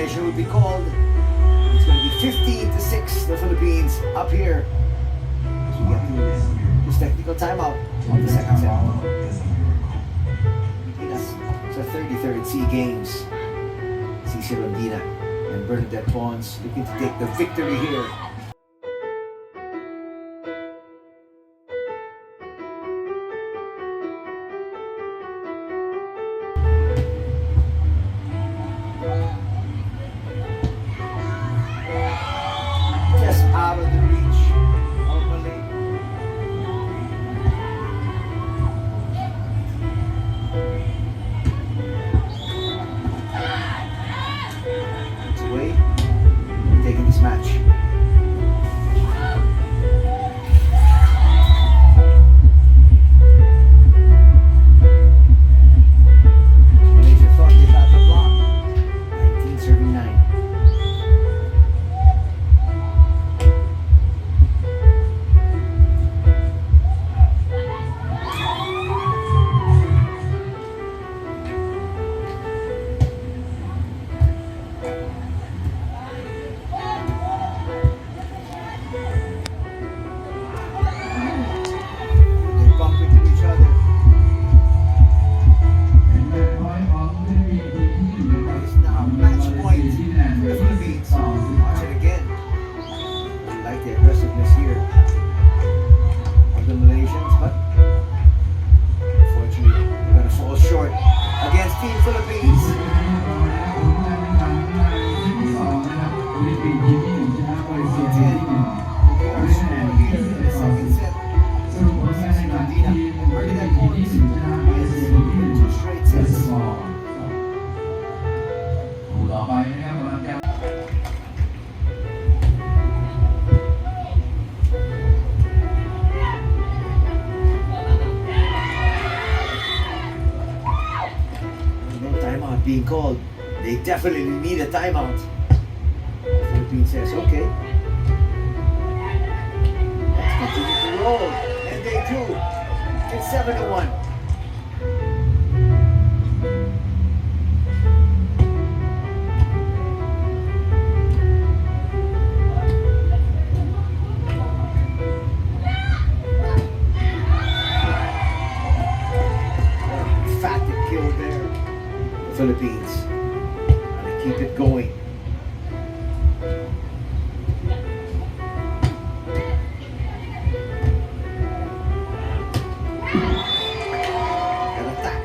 Regulation would be called. It's going to be 15-6, the Philippines up here. So we get to this technical timeout of the second set. It's a 33rd SEA Games. Sisi and Bernadette Pons looking to take the victory here. Just out of the reach of Malay. It's away. Taking this match. Malaysia thought they got the block. 19 serving 9. Being called, they definitely need a timeout. The Philippines says, okay, let's continue to roll, and they do. It's 7-1. Emphatic kill there. Philippines to keep it going. An attack.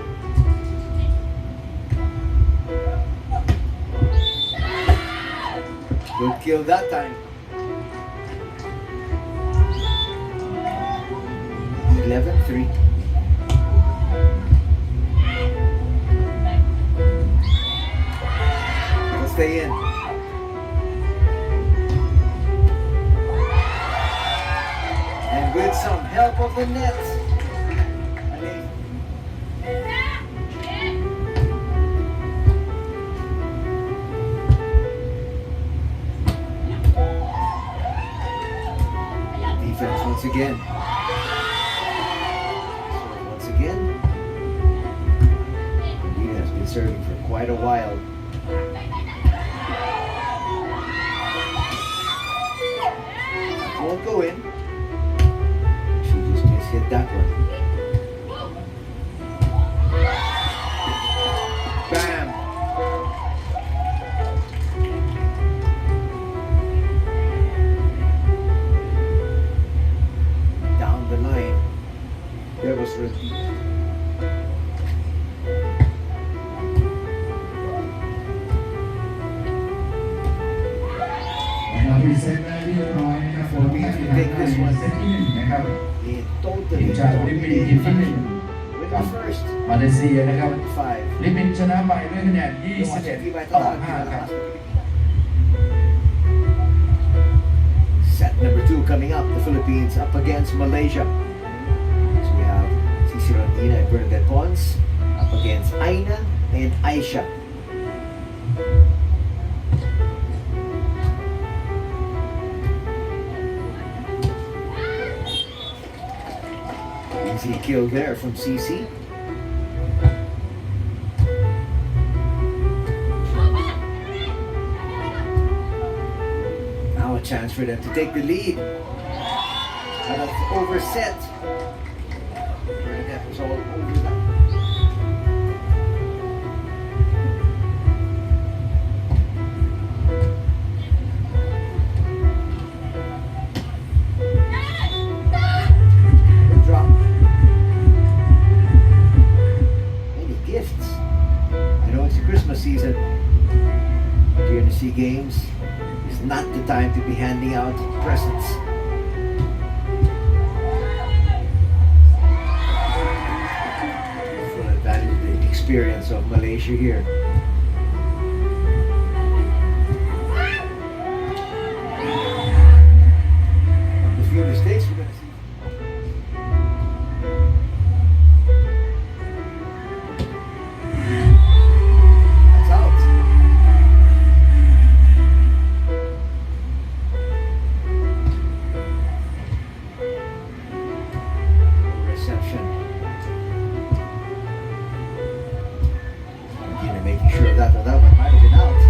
Good kill that time. 11-3. Stay in. And with some help of the net. Defense once again. So once again, he has been serving for quite a while. Won't go in. She just hit that one. Bam! Down the line. There was Ricky. Philippines will take this one. They totally dominated with the first 5. ลิมิตชนะไปด้วยคะแนน21-5 ครับ Set number 2 coming up. The Philippines up against Malaysia. So we have Sisi and Bernadette Pons up against Aina and Aisha. Easy kill there from Sisi. chance for them to take the lead. And that's overset. Bernadette was all over that. Good drop. Any gifts? I know it's the Christmas season. Here in the SEA Games, it's not the time to be handing out presents. Full advantage of the experience of Malaysia here. A few mistakes we're going to see. That's out. Reception. Argentina making sure of that one might have been out.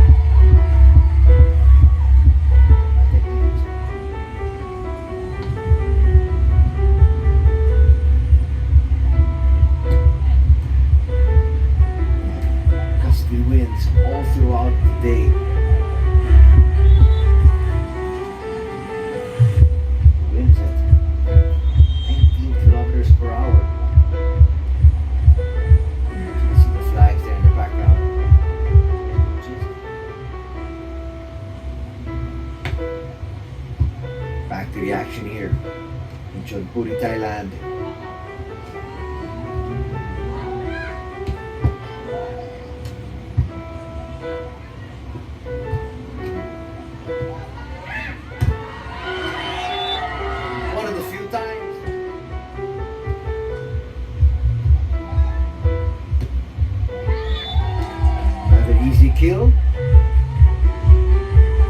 Gusty winds all throughout the day. Winds at 19 kilometers per hour. You can see the flags there in the background. Back to the action here in Chonburi, Thailand. One of the few times. Another easy kill.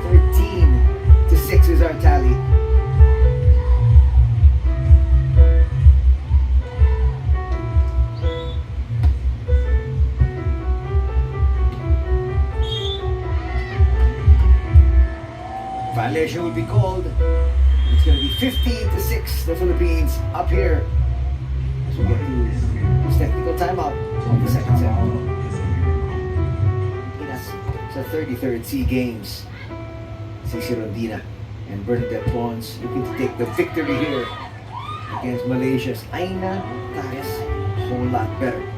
13-6 is our tally. Violation will be called. It's going to be 15-6, the Philippines up here. As we get to this technical timeout of the second set. It's the 33rd SEA Games. Sisi and Bernadette Pons looking to take the victory here against Malaysia's Aina Taris. A whole lot better.